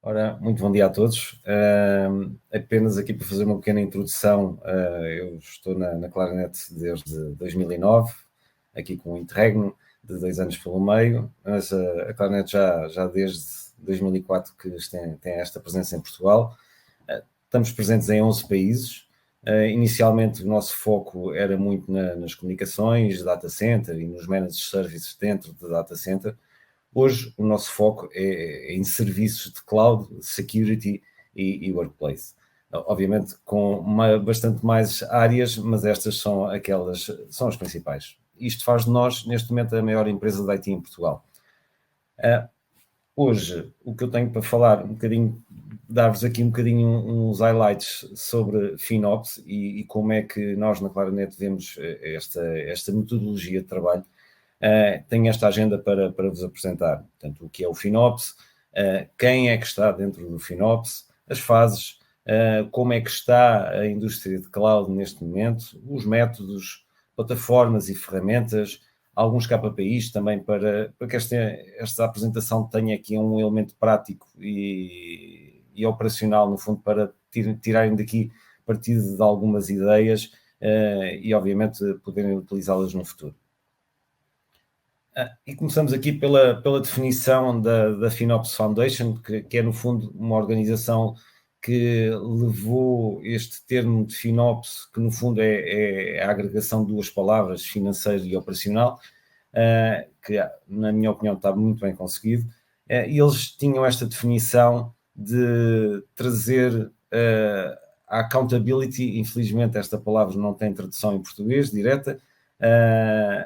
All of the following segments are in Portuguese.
Ora, muito bom dia a todos. Apenas aqui para fazer uma pequena introdução, eu estou na Claranet desde 2009, aqui com o interregno de 2 anos pelo meio, mas a Claranet já desde 2004 que tem esta presença em Portugal. Estamos presentes em 11 países. Inicialmente o nosso foco era muito nas comunicações, data center e nos managed services dentro de data center. Hoje o nosso foco é em serviços de cloud, security e workplace. Obviamente com bastante mais áreas, mas estas são as principais. Isto faz de nós, neste momento, a maior empresa de IT em Portugal. Hoje, o que eu tenho para falar, um bocadinho, dar-vos aqui um bocadinho uns highlights sobre FinOps e como é que nós na Claranet vemos esta metodologia de trabalho. Tenho esta agenda para vos apresentar. Portanto, o que é o FinOps, quem é que está dentro do FinOps, as fases, como é que está a indústria de cloud neste momento, os métodos, plataformas e ferramentas, alguns KPIs também para que esta apresentação tenha aqui um elemento prático e operacional, no fundo, para tirarem daqui partido de algumas ideias e, obviamente, poderem utilizá-las no futuro. E começamos aqui pela definição da FinOps Foundation, que é, no fundo, uma organização que levou este termo de FinOps, que, no fundo, é a agregação de duas palavras, financeiro e operacional, que, na minha opinião, está muito bem conseguido. E eles tinham esta definição de trazer a accountability. Infelizmente, esta palavra não tem tradução em português direta,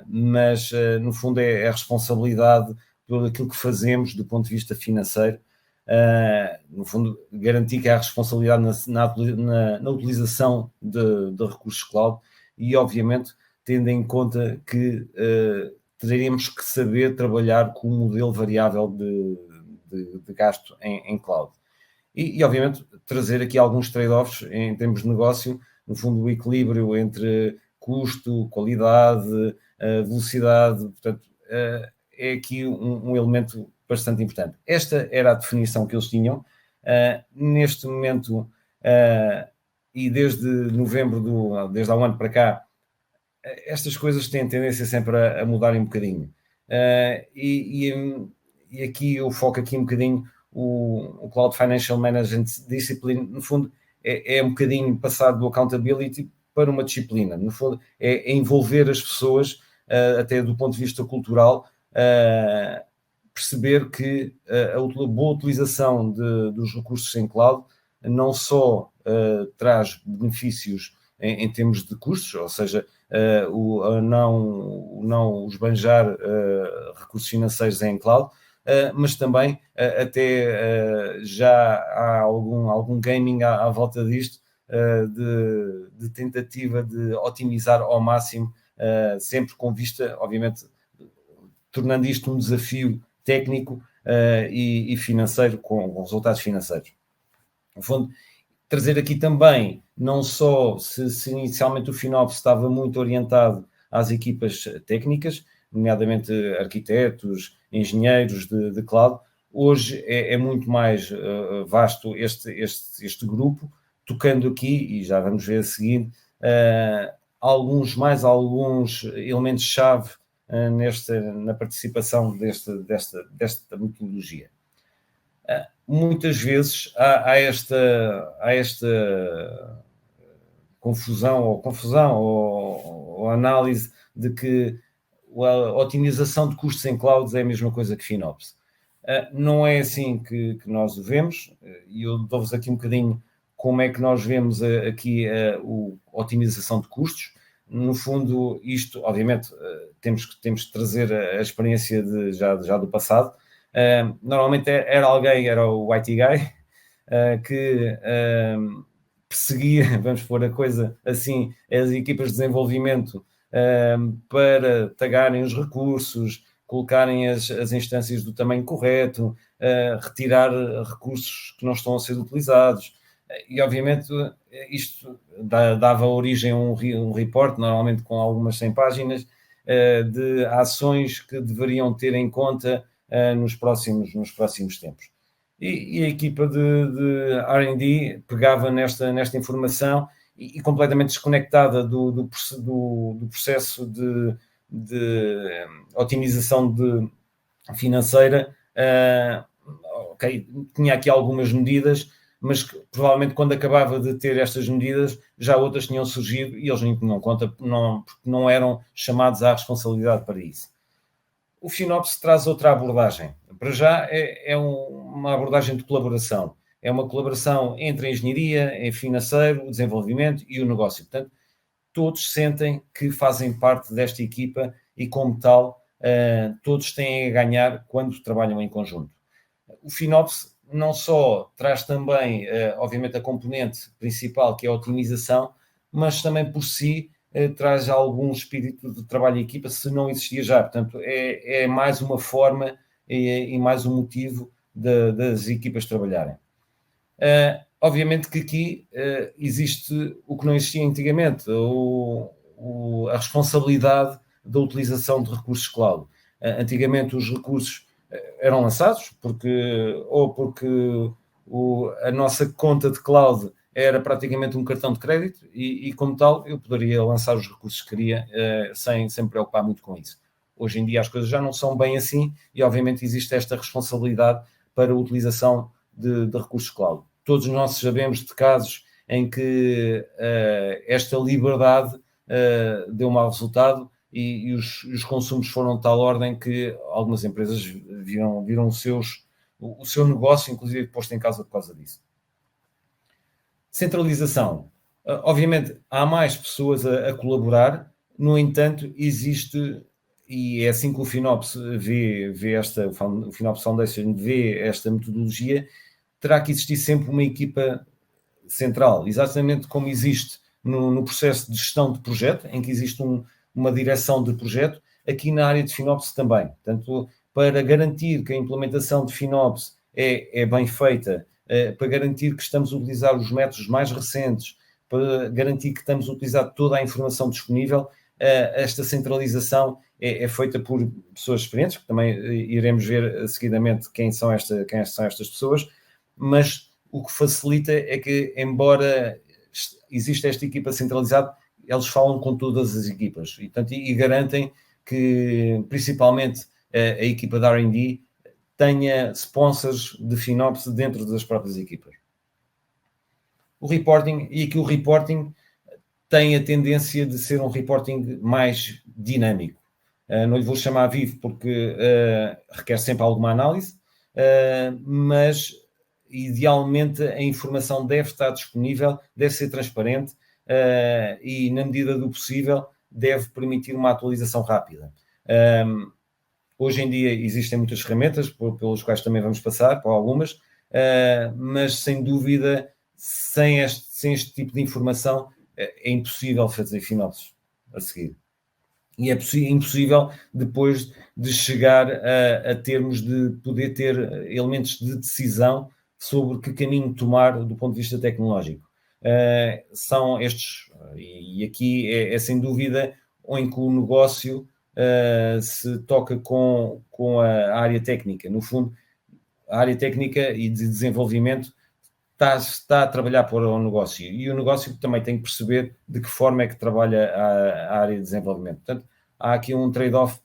mas no fundo é a responsabilidade por aquilo que fazemos do ponto de vista financeiro, no fundo garantir que há responsabilidade na utilização de recursos cloud e, obviamente, tendo em conta que teremos que saber trabalhar com um modelo variável de gasto em cloud. E, obviamente, trazer aqui alguns trade-offs em termos de negócio, no fundo, o equilíbrio entre custo, qualidade, velocidade, portanto, é aqui um elemento bastante importante. Esta era a definição que eles tinham. Neste momento, e desde novembro, desde há um ano para cá, estas coisas têm tendência sempre a mudarem um bocadinho. E aqui eu foco aqui um bocadinho o Cloud Financial Management Discipline, no fundo, é um bocadinho passar do accountability para uma disciplina. No fundo, é envolver as pessoas, até do ponto de vista cultural, perceber que a boa utilização dos recursos em cloud não só traz benefícios em termos de custos, ou seja, não esbanjar recursos financeiros em cloud, mas também até já há algum gaming à volta disto, de tentativa de otimizar ao máximo, sempre com vista, obviamente, tornando isto um desafio técnico e financeiro, com resultados financeiros. No fundo, trazer aqui também, não só se inicialmente o FinOps estava muito orientado às equipas técnicas, nomeadamente arquitetos, engenheiros de cloud, hoje é muito mais vasto este grupo, tocando aqui, e já vamos ver a seguir, alguns elementos-chave na participação desta metodologia. Muitas vezes há esta confusão ou análise de que a otimização de custos em clouds é a mesma coisa que FinOps. Não é assim que nós o vemos, e eu dou-vos aqui um bocadinho como é que nós vemos aqui a otimização de custos. No fundo, isto, obviamente, temos que trazer a experiência já do passado. Normalmente era o IT guy, que perseguia, vamos pôr a coisa assim, as equipas de desenvolvimento para tagarem os recursos, colocarem as instâncias do tamanho correto, retirar recursos que não estão a ser utilizados. E, obviamente, isto dava origem a um report, normalmente com algumas 100 páginas, de ações que deveriam ter em conta nos próximos tempos. E a equipa de R&D pegava nesta informação e completamente desconectada do processo de otimização financeira. Ok, tinha aqui algumas medidas, mas que, provavelmente quando acabava de ter estas medidas, já outras tinham surgido e eles nem tinham conta, porque não eram chamados à responsabilidade para isso. O FinOps traz outra abordagem. Para já é uma abordagem de colaboração. É uma colaboração entre a engenharia, o financeiro, o desenvolvimento e o negócio. Portanto, todos sentem que fazem parte desta equipa e, como tal, todos têm a ganhar quando trabalham em conjunto. O FinOps não só traz também, obviamente, a componente principal, que é a otimização, mas também por si traz algum espírito de trabalho em equipa, se não existia já. Portanto, é mais uma forma e mais um motivo das equipas trabalharem. Obviamente que aqui existe o que não existia antigamente, a responsabilidade da utilização de recursos cloud. Antigamente os recursos eram lançados porque a nossa conta de cloud era praticamente um cartão de crédito e como tal, eu poderia lançar os recursos que queria sem me preocupar muito com isso. Hoje em dia as coisas já não são bem assim e, obviamente, existe esta responsabilidade para a utilização de recursos cloud. Todos nós sabemos de casos em que esta liberdade deu mau resultado e os consumos foram de tal ordem que algumas empresas viram o seu negócio, inclusive, posto em causa por causa disso. Centralização. Obviamente, há mais pessoas a colaborar, no entanto, existe, e é assim que o FinOps o FinOps Foundation vê esta metodologia, terá que existir sempre uma equipa central, exatamente como existe no processo de gestão de projeto, em que existe uma direção de projeto, aqui na área de FinOps também. Portanto, para garantir que a implementação de FinOps é bem feita, para garantir que estamos a utilizar os métodos mais recentes, para garantir que estamos a utilizar toda a informação disponível, esta centralização é feita por pessoas experientes, que também iremos ver seguidamente quem são estas pessoas, mas o que facilita é que, embora exista esta equipa centralizada, eles falam com todas as equipas e garantem que, principalmente, a equipa da R&D tenha sponsors de FinOps dentro das próprias equipas. O reporting, e aqui o reporting tem a tendência de ser um reporting mais dinâmico. Não lhe vou chamar vivo porque requer sempre alguma análise, mas idealmente a informação deve estar disponível, deve ser transparente e, na medida do possível, deve permitir uma atualização rápida. Hoje em dia existem muitas ferramentas, pelas quais também vamos passar, por algumas, mas sem dúvida, sem este tipo de informação, é impossível fazer FinOps a seguir. E é impossível depois de chegar a termos de poder ter elementos de decisão sobre que caminho tomar do ponto de vista tecnológico. São estes, e aqui é sem dúvida em que o negócio se toca com a área técnica. No fundo, a área técnica e de desenvolvimento está a trabalhar para o negócio e o negócio também tem que perceber de que forma é que trabalha a área de desenvolvimento. Portanto, há aqui um trade-off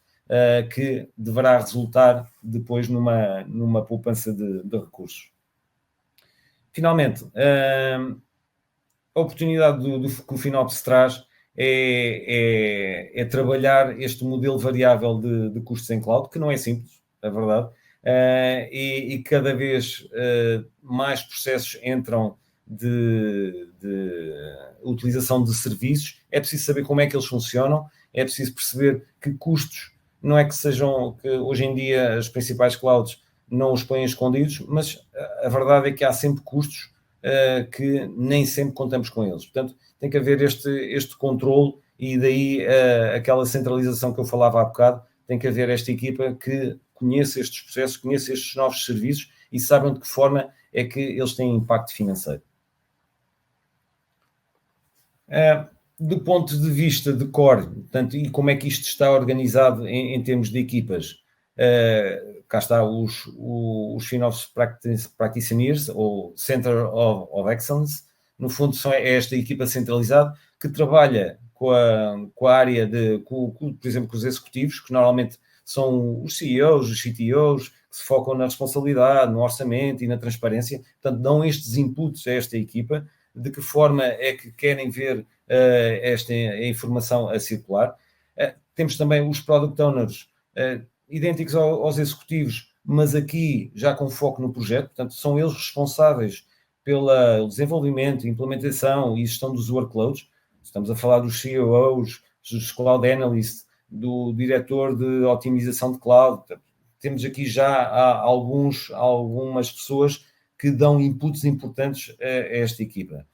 que deverá resultar depois numa poupança de recursos. Finalmente, a oportunidade que o FinOps traz é trabalhar este modelo variável de custos em cloud, que não é simples, é verdade, e cada vez mais processos entram de utilização de serviços. É preciso saber como é que eles funcionam, é preciso perceber que custos, não é que sejam, que hoje em dia as principais clouds não os põem escondidos, mas a verdade é que há sempre custos que nem sempre contamos com eles. Portanto, tem que haver este controle e daí aquela centralização que eu falava há bocado, tem que haver esta equipa que conheça estes processos, conheça estes novos serviços e saibam de que forma é que eles têm impacto financeiro. Do ponto de vista de core, portanto, e como é que isto está organizado em termos de equipas, cá está os FinOps Practitioners, ou Center of Excellence. No fundo, é esta equipa centralizada que trabalha com a área por exemplo, com os executivos, que normalmente são os CEOs, os CTOs, que se focam na responsabilidade, no orçamento e na transparência. Portanto, dão estes inputs a esta equipa, de que forma é que querem ver esta informação a circular. Temos também os Product Owners, idênticos aos executivos, mas aqui já com foco no projeto. Portanto, são eles responsáveis pelo desenvolvimento, implementação e gestão dos workloads. Estamos a falar dos COOs, dos Cloud Analysts, do diretor de otimização de cloud. Temos aqui já algumas pessoas que dão inputs importantes a esta equipa.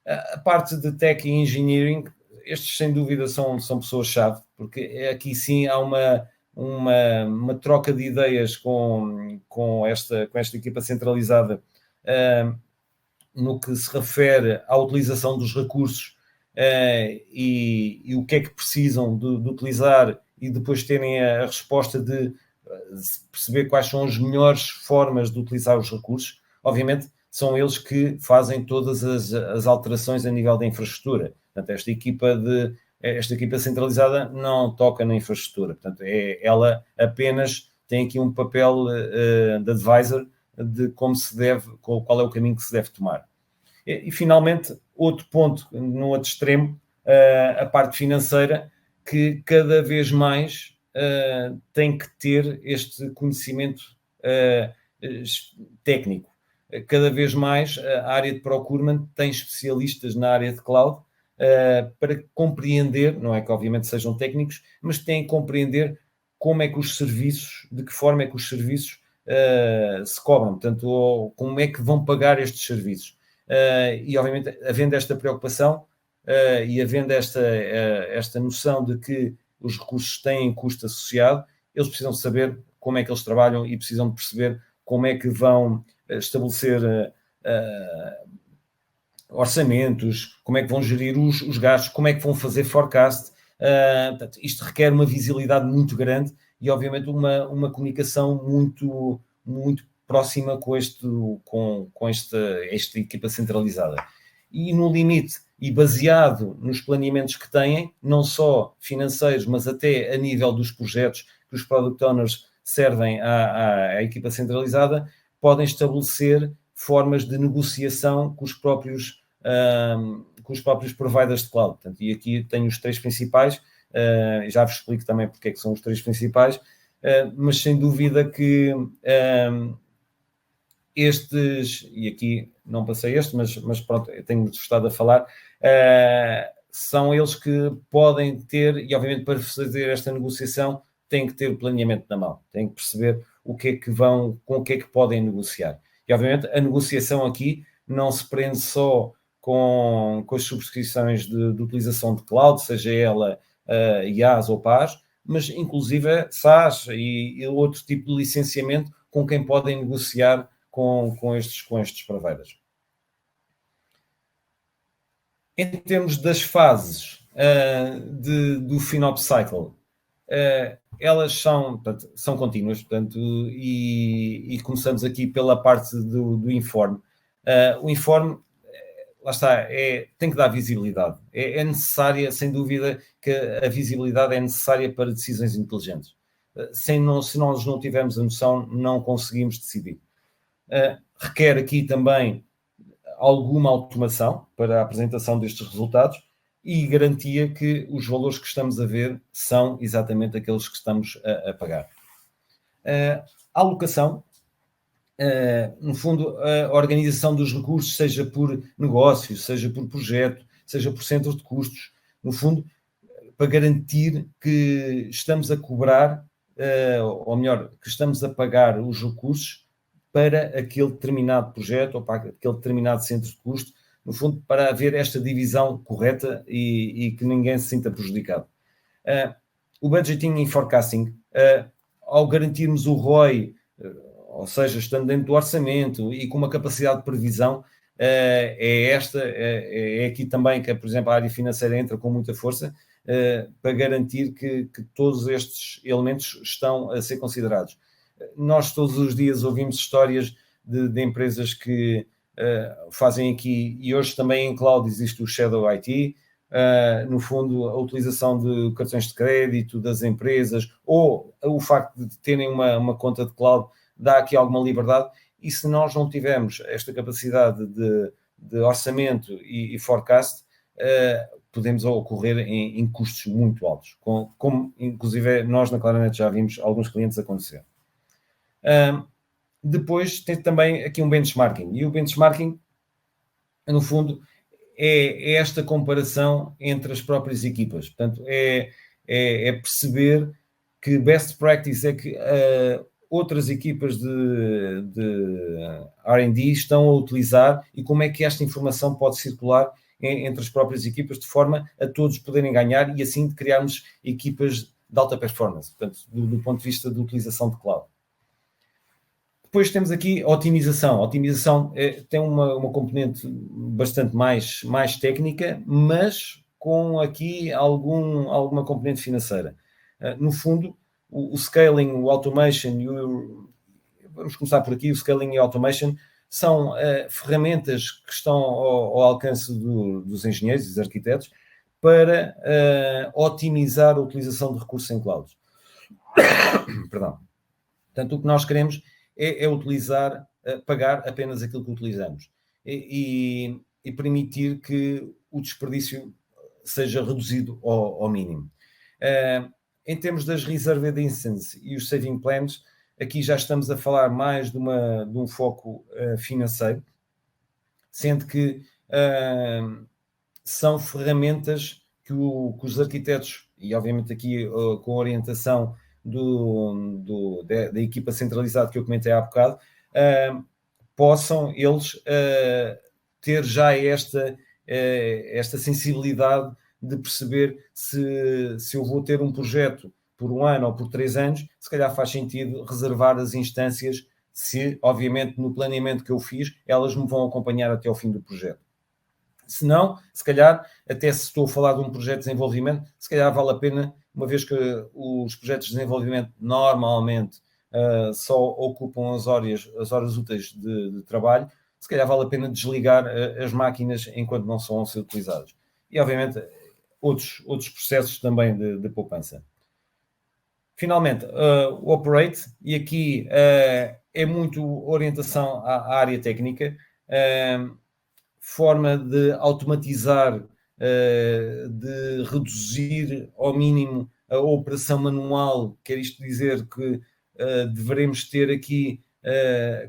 A parte de Tech e Engineering, estes sem dúvida são pessoas-chave, porque aqui sim há uma troca de ideias com esta equipa centralizada no que se refere à utilização dos recursos e o que é que precisam de utilizar, e depois terem a resposta de perceber quais são as melhores formas de utilizar os recursos. Obviamente, são eles que fazem todas as alterações a nível da infraestrutura. Portanto, esta equipa centralizada não toca na infraestrutura. Portanto, ela apenas tem aqui um papel de advisor de como se deve, qual é o caminho que se deve tomar. E finalmente, outro ponto, no outro extremo, a parte financeira, que cada vez mais tem que ter este conhecimento técnico. Cada vez mais a área de procurement tem especialistas na área de cloud para compreender, não é que obviamente sejam técnicos, mas têm que compreender como é que os serviços, de que forma é que os serviços se cobram, portanto, como é que vão pagar estes serviços. E obviamente, havendo esta preocupação e havendo esta noção de que os recursos têm custo associado, eles precisam saber como é que eles trabalham e precisam de perceber como é que vão estabelecer orçamentos, como é que vão gerir os gastos, como é que vão fazer forecast. Portanto, isto requer uma visibilidade muito grande e, obviamente, uma comunicação muito, muito próxima com esta equipa centralizada. E, no limite, e baseado nos planeamentos que têm, não só financeiros, mas até a nível dos projetos que os Product Owners servem à equipa centralizada, podem estabelecer formas de negociação com os próprios providers de cloud. Portanto, e aqui tenho os três principais, já vos explico também porque é que são os três principais, mas sem dúvida que estes, e aqui não passei este, mas pronto, eu tenho estado a falar, são eles que podem ter, e obviamente para fazer esta negociação têm que ter o planeamento na mão, têm que perceber com o que é que podem negociar. E obviamente a negociação aqui não se prende só com as subscrições de utilização de cloud, seja ela IaaS ou PaaS, mas inclusive SaaS e outro tipo de licenciamento com quem podem negociar com estes providers. Em termos das fases do FinOps Cycle, elas são contínuas, portanto, e começamos aqui pela parte do informe. O informe, lá está, tem que dar visibilidade. É necessária, sem dúvida, que a visibilidade é necessária para decisões inteligentes. Se nós não tivermos a noção, não conseguimos decidir. Requer aqui também alguma automação para a apresentação destes resultados e garantia que os valores que estamos a ver são exatamente aqueles que estamos a pagar. A alocação, no fundo, a organização dos recursos, seja por negócio, seja por projeto, seja por centros de custos, no fundo, para garantir que estamos a cobrar, ou melhor, que estamos a pagar os recursos para aquele determinado projeto ou para aquele determinado centro de custo, no fundo, para haver esta divisão correta e que ninguém se sinta prejudicado. O budgeting e forecasting, ao garantirmos o ROI, ou seja, estando dentro do orçamento e com uma capacidade de previsão, é aqui também que, por exemplo, a área financeira entra com muita força, para garantir que todos estes elementos estão a ser considerados. Nós todos os dias ouvimos histórias de empresas que fazem aqui, e hoje também em cloud existe o Shadow IT, no fundo a utilização de cartões de crédito das empresas, ou o facto de terem uma conta de cloud dá aqui alguma liberdade, e se nós não tivermos esta capacidade de orçamento e forecast, podemos ocorrer em custos muito altos, como inclusive nós na Claranet já vimos alguns clientes acontecer. Depois tem também aqui um benchmarking, e o benchmarking, no fundo, é esta comparação entre as próprias equipas. Portanto, é perceber que best practice é que outras equipas de R&D estão a utilizar e como é que esta informação pode circular entre as próprias equipas de forma a todos poderem ganhar e assim criarmos equipas de alta performance, portanto, do ponto de vista de utilização de cloud. Depois temos aqui a otimização. A otimização tem uma componente bastante mais técnica, mas com aqui alguma componente financeira. No fundo, o scaling, o automation, vamos começar por aqui, o scaling e o automation são ferramentas que estão ao alcance dos engenheiros e dos arquitetos para otimizar a utilização de recursos em cloud. Perdão. Portanto, o que nós queremos é utilizar, pagar apenas aquilo que utilizamos e permitir que o desperdício seja reduzido ao mínimo. Em termos das Reserved Instance e os Saving Plans, aqui já estamos a falar mais de um foco financeiro, sendo que são ferramentas que os arquitetos, e obviamente aqui com a orientação da equipa centralizada que eu comentei há bocado, possam eles ter já esta sensibilidade de perceber se eu vou ter um projeto por 1 ano ou por 3 anos, se calhar faz sentido reservar as instâncias, se obviamente no planeamento que eu fiz, elas me vão acompanhar até ao fim do projeto. Se não, se calhar, até se estou a falar de um projeto de desenvolvimento, se calhar vale a pena, uma vez que os projetos de desenvolvimento normalmente só ocupam as horas úteis de trabalho, se calhar vale a pena desligar as máquinas enquanto não são a ser utilizadas. E, obviamente, outros processos também de poupança. Finalmente, o Operate, e aqui é muito orientação à área técnica, forma de automatizar, de reduzir ao mínimo a operação manual, quer isto dizer que devemos ter aqui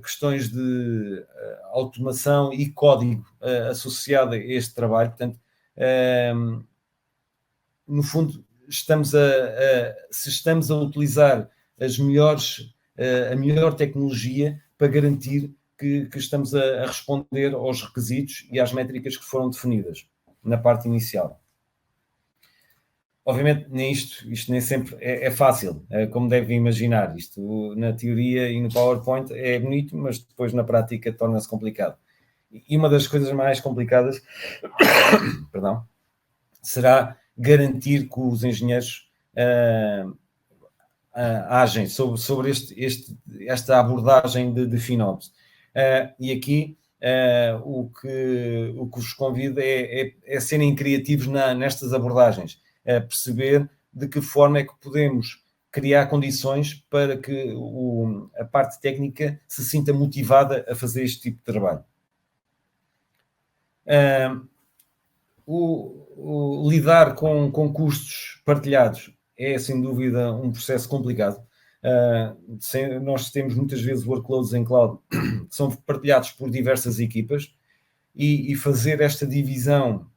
questões de automação e código associado a este trabalho. Portanto, no fundo, se estamos a utilizar a melhor tecnologia para garantir que estamos a responder aos requisitos e às métricas que foram definidas na parte inicial. Obviamente, isto nem sempre é fácil, como devem imaginar. Isto, na teoria e no PowerPoint, é bonito, mas depois na prática torna-se complicado. E uma das coisas mais complicadas perdão, será garantir que os engenheiros agem sobre esta abordagem de FinOps. E aqui o que vos convido é serem criativos nestas abordagens, perceber de que forma é que podemos criar condições para que a parte técnica se sinta motivada a fazer este tipo de trabalho. Lidar com custos partilhados é, sem dúvida, um processo complicado. Nós temos muitas vezes workloads em cloud que são partilhados por diversas equipas e fazer esta divisão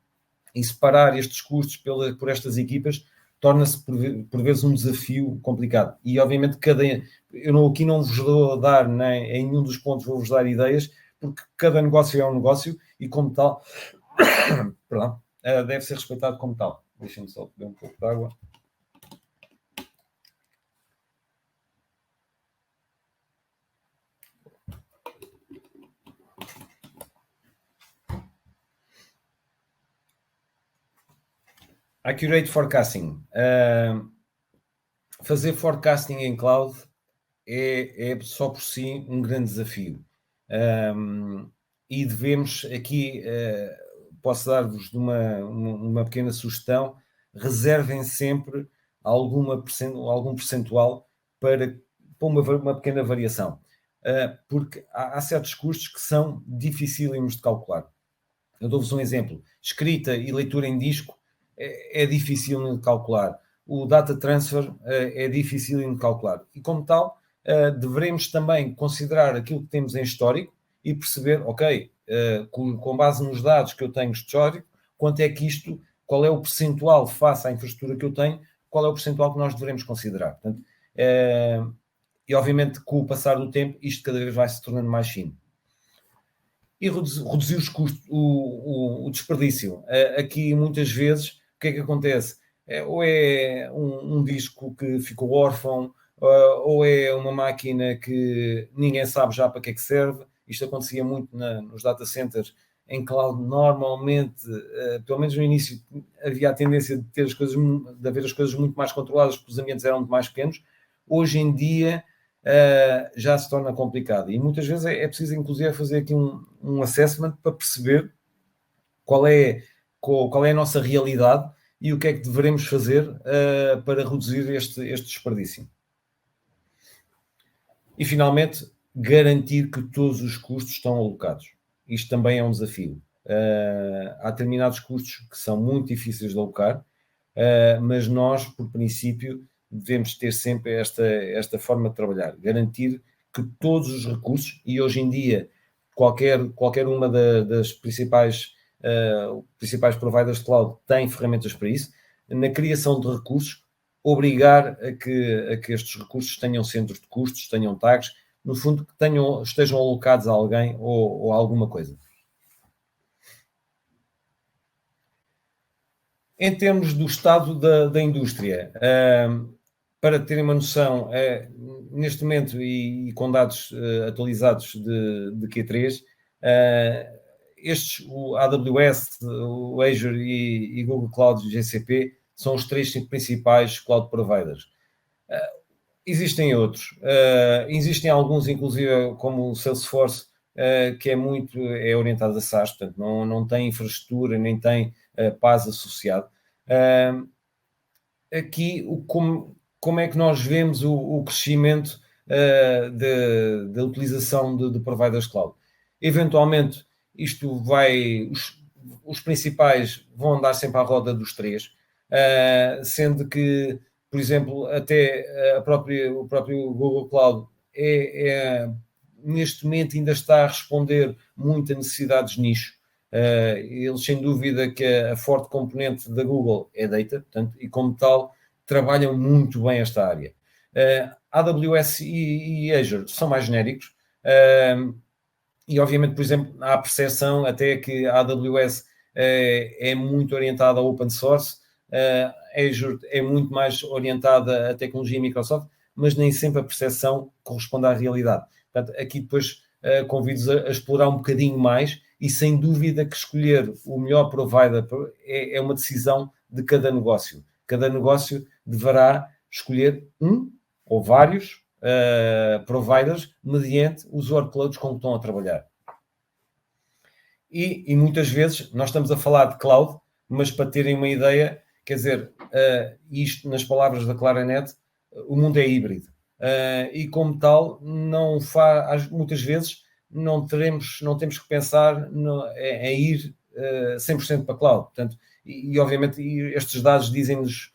e separar estes custos por estas equipas torna-se por vezes um desafio complicado. E obviamente aqui não vos vou dar em nenhum dos pontos vou-vos dar ideias, porque cada negócio é um negócio e como tal perdão, deve ser respeitado como tal. Deixem-me só beber um pouco de água. Accurate forecasting. Fazer forecasting em cloud é só por si um grande desafio. E devemos aqui, posso dar-vos uma pequena sugestão, reservem sempre algum percentual para uma pequena variação, porque há certos custos que são dificílimos de calcular. Eu dou-vos um exemplo. Escrita e leitura em disco é difícil de calcular. O data transfer é difícil de calcular. E como tal, devemos também considerar aquilo que temos em histórico e perceber, ok, com base nos dados que eu tenho histórico, quanto é que isto, qual é o percentual face à infraestrutura que eu tenho, qual é o percentual que nós devemos considerar. Portanto, e obviamente, com o passar do tempo, isto cada vez vai se tornando mais fino. E reduzir os custos, o desperdício. Aqui, muitas vezes, o que é que acontece? Ou é um disco que ficou órfão, ou é uma máquina que ninguém sabe já para que é que serve. Isto acontecia muito nos data centers em cloud. Normalmente, pelo menos no início, havia a tendência de haver as coisas muito mais controladas, porque os ambientes eram muito mais pequenos. Hoje em dia, já se torna complicado. E muitas vezes é preciso, inclusive, fazer aqui um assessment para perceber qual é a nossa realidade e o que é que devemos fazer para reduzir este desperdício. E, finalmente, garantir que todos os custos estão alocados. Isto também é um desafio. Há determinados custos que são muito difíceis de alocar, mas nós, por princípio, devemos ter sempre esta forma de trabalhar, garantir que todos os recursos, e hoje em dia qualquer uma das principais providers de cloud tem ferramentas para isso, na criação de recursos, obrigar a que estes recursos tenham centros de custos, tenham tags, no fundo, que estejam alocados a alguém ou a alguma coisa. Em termos do estado da indústria, para terem uma noção, neste momento e com dados atualizados de Q3, o AWS, o Azure e Google Cloud GCP são os 3 principais cloud providers. Existem outros, existem alguns, inclusive, como o Salesforce, que é orientado a SaaS, portanto, não tem infraestrutura, nem tem PaaS associado. Aqui, como é que nós vemos o crescimento da utilização de providers cloud? Eventualmente, os principais vão andar sempre à roda dos 3, sendo que, por exemplo, até o próprio Google Cloud neste momento ainda está a responder muito a necessidades de nicho. Eles, sem dúvida, que a forte componente da Google é data, portanto, e como tal, trabalham muito bem esta área. AWS e Azure são mais genéricos, e obviamente, por exemplo, há a percepção até que a AWS é muito orientada a open source, Azure é muito mais orientada à tecnologia Microsoft, mas nem sempre a percepção corresponde à realidade. Portanto, aqui depois convido-vos a explorar um bocadinho mais e, sem dúvida, que escolher o melhor provider é uma decisão de cada negócio. Cada negócio deverá escolher um ou vários providers mediante os workloads com que estão a trabalhar. E muitas vezes nós estamos a falar de cloud, mas para terem uma ideia, quer dizer, isto nas palavras da Claranet, o mundo é híbrido. E como tal, muitas vezes não temos que pensar em ir 100% para cloud. Portanto, e obviamente estes dados dizem-nos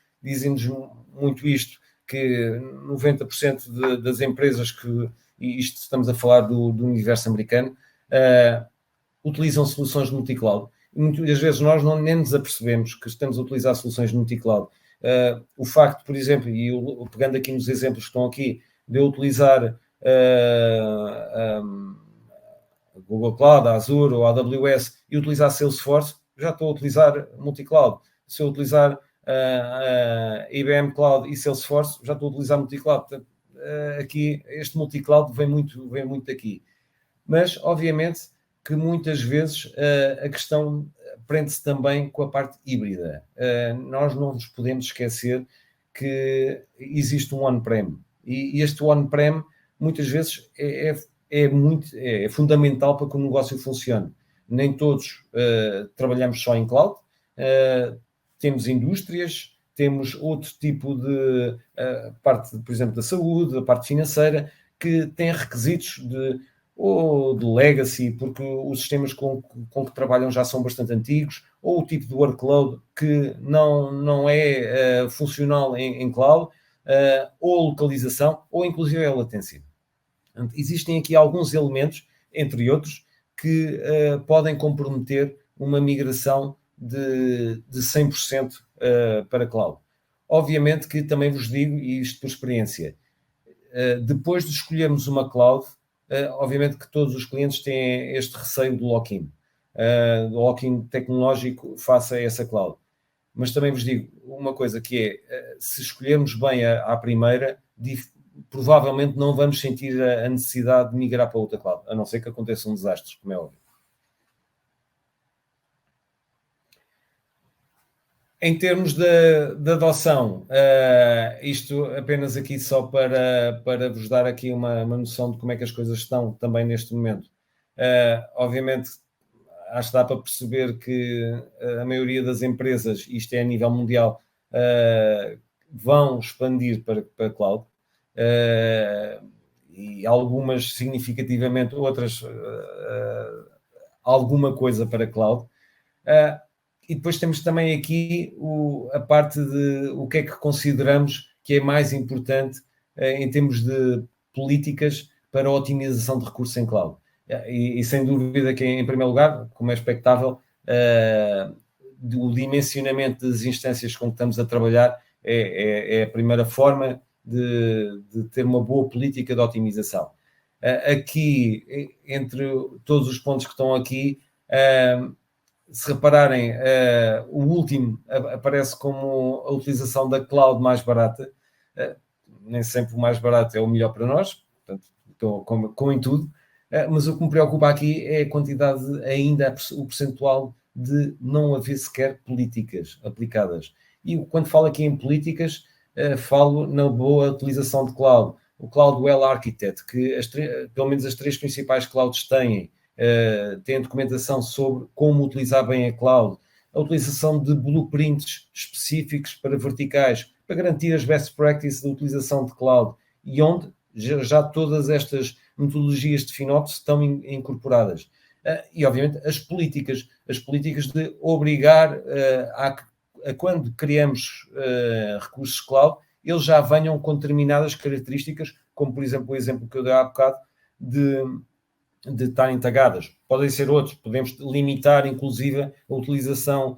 muito isto, que 90% das empresas e isto estamos a falar do universo americano, utilizam soluções de multi-cloud. E muitas vezes nós nem nos apercebemos que estamos a utilizar soluções de multi-cloud. O facto, por exemplo, e eu, pegando aqui nos exemplos que estão aqui, de eu utilizar a Google Cloud, a Azure ou a AWS e utilizar Salesforce, já estou a utilizar multi-cloud. Se eu utilizar a IBM Cloud e Salesforce, já estou a utilizar multi-cloud. Portanto, aqui, este multi-cloud vem muito daqui. Mas, obviamente, que muitas vezes a questão prende-se também com a parte híbrida. Nós não nos podemos esquecer que existe um on-prem, e este on-prem muitas vezes é fundamental para que o negócio funcione. Nem todos trabalhamos só em cloud, temos indústrias, temos outro tipo de parte, por exemplo, da saúde, da parte financeira, que têm requisitos ou de legacy, porque os sistemas com que trabalham já são bastante antigos, ou o tipo de workload que não é funcional em cloud, ou localização, ou inclusive a latência. Portanto, existem aqui alguns elementos, entre outros, que podem comprometer uma migração de 100% para cloud. Obviamente que também vos digo, e isto por experiência, depois de escolhermos uma cloud, obviamente que todos os clientes têm este receio do lock-in, do lock-in tecnológico face a essa cloud. Mas também vos digo uma coisa que é, se escolhermos bem à primeira, provavelmente não vamos sentir a necessidade de migrar para outra cloud, a não ser que aconteça um desastre, como é óbvio. Em termos de adoção, isto apenas aqui só para vos dar aqui uma noção de como é que as coisas estão também neste momento. Obviamente, acho que dá para perceber que a maioria das empresas, isto é a nível mundial, vão expandir para cloud, e algumas significativamente, outras alguma coisa para cloud. E depois temos também aqui a parte de o que é que consideramos que é mais importante em termos de políticas para a otimização de recursos em cloud. E sem dúvida que, em primeiro lugar, como é expectável, o dimensionamento das instâncias com que estamos a trabalhar é a primeira forma de ter uma boa política de otimização. Aqui, entre todos os pontos que estão aqui, se repararem, o último aparece como a utilização da cloud mais barata. Nem sempre o mais barato é o melhor para nós, portanto, como em tudo, mas o que me preocupa aqui é a quantidade, ainda o percentual de não haver sequer políticas aplicadas. E quando falo aqui em políticas, falo na boa utilização de cloud. O Cloud Well Architect, que pelo menos as 3 principais clouds têm documentação sobre como utilizar bem a cloud, a utilização de blueprints específicos para verticais, para garantir as best practices da utilização de cloud, e onde já todas estas metodologias de FinOps estão incorporadas. E, obviamente, as políticas de obrigar a quando criamos recursos cloud, eles já venham com determinadas características, como, por exemplo, o exemplo que eu dei há bocado, de estarem tagadas. Podem ser outros, podemos limitar, inclusive, a utilização,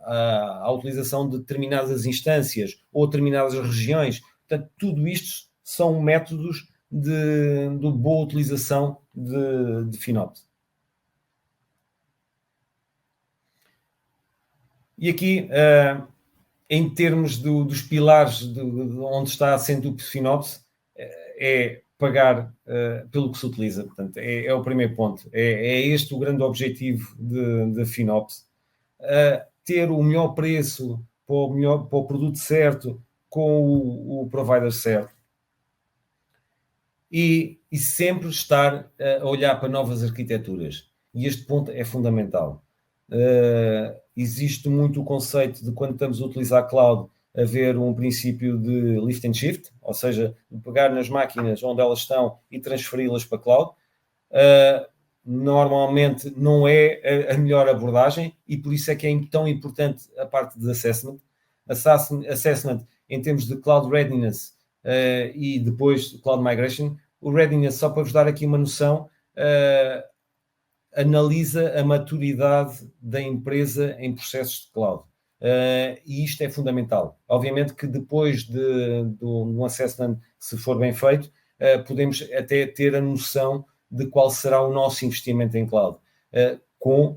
a utilização de determinadas instâncias ou determinadas regiões. Portanto, tudo isto são métodos de boa utilização de FinOps. E aqui, em termos dos pilares de onde está assente o FinOps, é pagar pelo que se utiliza. Portanto, é o primeiro ponto. É este o grande objetivo de FinOps. Ter o melhor preço para o produto certo, com o provider certo. E sempre estar a olhar para novas arquiteturas. E este ponto é fundamental. Existe muito o conceito de, quando estamos a utilizar cloud, haver um princípio de lift and shift, ou seja, de pegar nas máquinas onde elas estão e transferi-las para cloud. Normalmente não é a melhor abordagem, e por isso é que é tão importante a parte de assessment. Assessment em termos de cloud readiness e depois cloud migration. O readiness, só para vos dar aqui uma noção, analisa a maturidade da empresa em processos de cloud. E isto é fundamental. Obviamente que depois de um assessment, se for bem feito, podemos até ter a noção de qual será o nosso investimento em cloud.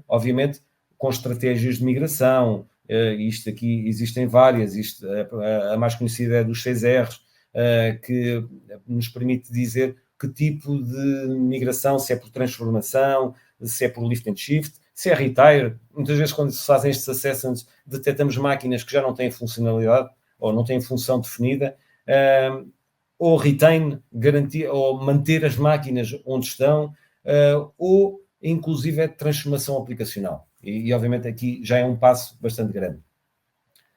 Obviamente, com estratégias de migração. Isto aqui existem várias. A mais conhecida é dos 6 R's, que nos permite dizer que tipo de migração, se é por transformação, se é por lift and shift, Se é retire, muitas vezes quando se fazem estes assessments, detectamos máquinas que já não têm funcionalidade ou não têm função definida, ou retain, garantir, ou manter as máquinas onde estão, ou inclusive é transformação aplicacional. E obviamente aqui já é um passo bastante grande.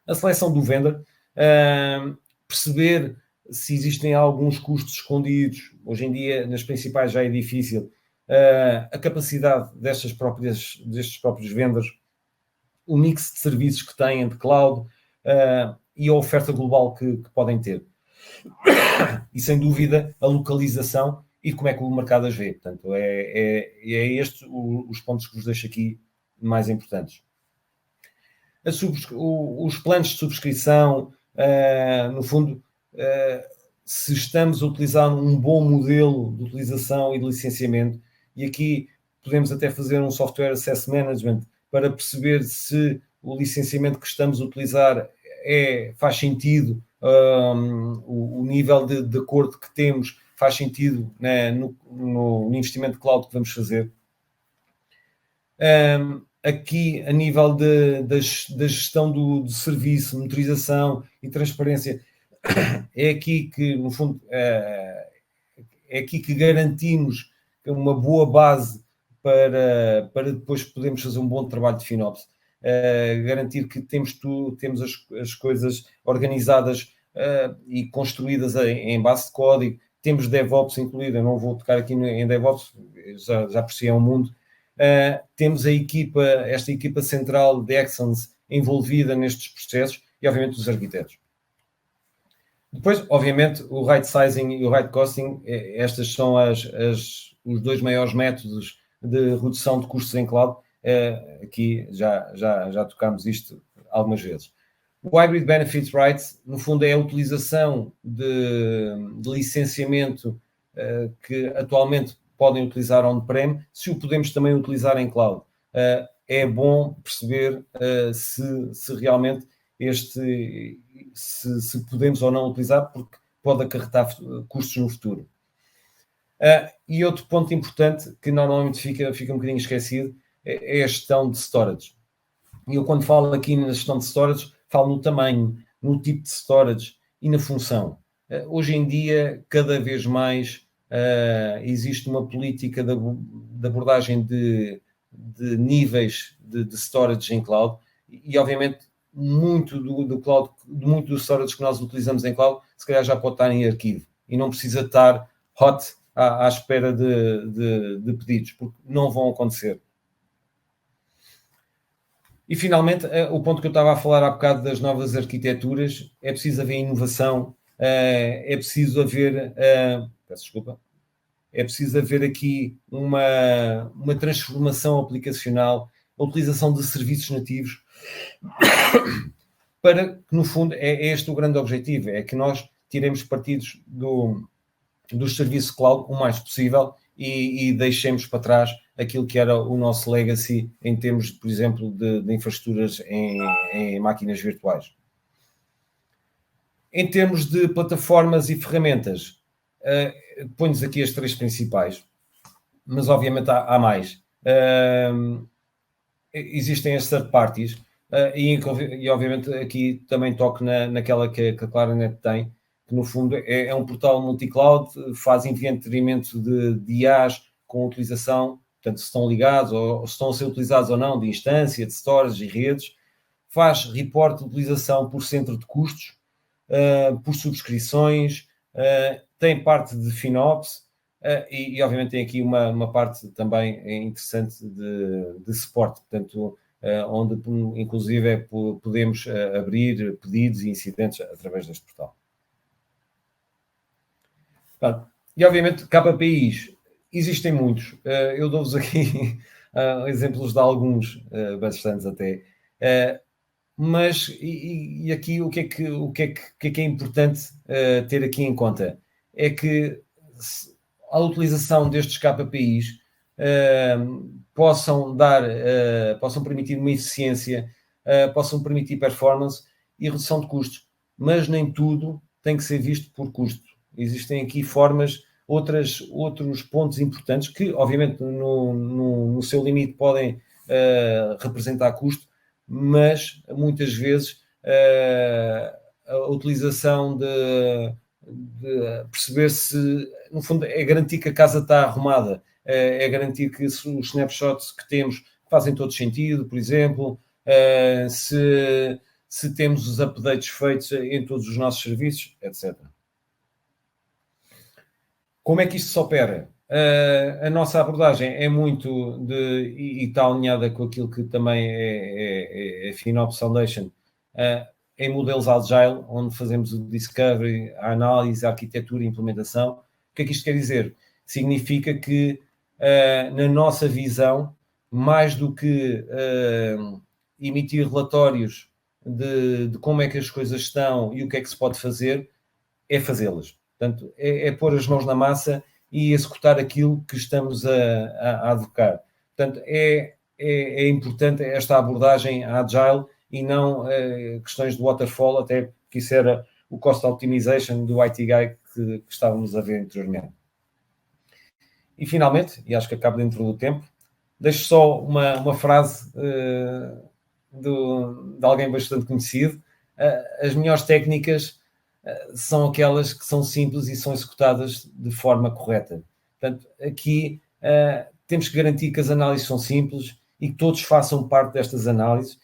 A seleção do vendor, perceber se existem alguns custos escondidos. Hoje em dia, nas principais já é difícil. A capacidade destes próprios vendors, o mix de serviços que têm de cloud e a oferta global que podem ter. E, sem dúvida, a localização e como é que o mercado as vê. Portanto, é estes os pontos que vos deixo aqui mais importantes. Os planos de subscrição, no fundo, se estamos a utilizar um bom modelo de utilização e de licenciamento, e aqui podemos até fazer um software access management para perceber se o licenciamento que estamos a utilizar faz sentido, o nível de acordo que temos faz sentido, né, no investimento de cloud que vamos fazer. Aqui, a nível da gestão do serviço, monitorização e transparência, é aqui que, no fundo, é aqui que garantimos uma boa base para depois podermos fazer um bom trabalho de FinOps. Garantir que temos as coisas organizadas e construídas em base de código. Temos DevOps incluído, eu não vou tocar aqui em DevOps, já por si é um mundo. Temos esta equipa central de Excellence envolvida nestes processos e, obviamente, os arquitetos. Depois, obviamente, o right sizing e o right costing, estas são os dois maiores métodos de redução de custos em cloud. Aqui já tocámos isto algumas vezes. O Hybrid Benefits Rights, no fundo, é a utilização de licenciamento que atualmente podem utilizar on-prem, se o podemos também utilizar em cloud. É bom perceber se realmente se podemos ou não utilizar, porque pode acarretar custos no futuro. E outro ponto importante que normalmente fica um bocadinho esquecido é a gestão de storage. E eu, quando falo aqui na gestão de storage, falo no tamanho, no tipo de storage e na função. Hoje em dia, cada vez mais existe uma política de abordagem de níveis de storage em cloud e obviamente, muito do storage que nós utilizamos em cloud, se calhar já pode estar em arquivo e não precisa estar hot à espera de pedidos, porque não vão acontecer. E, finalmente, o ponto que eu estava a falar há bocado das novas arquiteturas, é preciso haver inovação, é preciso haver... peço desculpa. É preciso haver aqui uma transformação aplicacional, a utilização de serviços nativos, para que, no fundo, é este o grande objetivo, é que nós tiremos partidos dos serviços cloud o mais possível e deixemos para trás aquilo que era o nosso legacy em termos, por exemplo, de infraestruturas em máquinas virtuais. Em termos de plataformas e ferramentas, ponho-nos aqui as três principais, mas obviamente há mais. Existem as third parties e obviamente aqui também toco naquela que a Claranet tem, que no fundo é um portal multi-cloud, faz inventamento de IaaS com utilização, portanto, se estão ligados ou se estão a ser utilizados ou não, de instância, de storage e redes, faz reporte de utilização por centro de custos, por subscrições, tem parte de FinOps e obviamente tem aqui uma parte também interessante de suporte, portanto, onde inclusive podemos abrir pedidos e incidentes através deste portal. E obviamente KPIs, existem muitos, eu dou-vos aqui exemplos de alguns, bastantes até, mas e aqui o que é importante ter aqui em conta é que a utilização destes KPIs possam permitir uma eficiência, possam permitir performance e redução de custos, mas nem tudo tem que ser visto por custo. Existem aqui formas, outros pontos importantes que, obviamente, no seu limite podem representar custo, mas muitas vezes a utilização de perceber se, no fundo, é garantir que a casa está arrumada, é garantir que os snapshots que temos fazem todo sentido, por exemplo, se temos os updates feitos em todos os nossos serviços, etc. Como é que isto se opera? A nossa abordagem é muito e está alinhada com aquilo que também é a FinOps Foundation, em modelos Agile, onde fazemos o discovery, a análise, a arquitetura e a implementação. O que é que isto quer dizer? Significa que, na nossa visão, mais do que emitir relatórios de como é que as coisas estão e o que é que se pode fazer, é fazê-las. Portanto, é pôr as mãos na massa e executar aquilo que estamos a advocar. Portanto, é importante esta abordagem agile e não questões de waterfall, até que isso era o cost optimization do IT Guy que estávamos a ver anteriormente. E finalmente, e acho que acabo dentro do tempo, deixo só uma frase de alguém bastante conhecido. As melhores técnicas são aquelas que são simples e são executadas de forma correta. Portanto, aqui temos que garantir que as análises são simples e que todos façam parte destas análises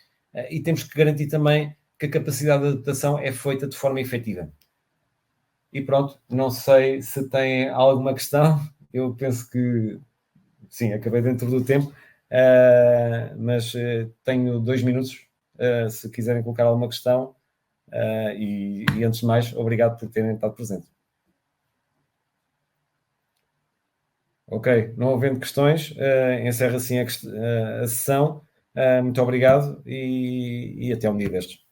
e temos que garantir também que a capacidade de adaptação é feita de forma efetiva. E pronto, não sei se tem alguma questão, eu penso que sim, acabei dentro do tempo, mas tenho 2 minutos, se quiserem colocar alguma questão. E antes de mais, obrigado por terem estado presentes. Ok, não havendo questões, encerro assim a sessão. Muito obrigado e até um dia destes.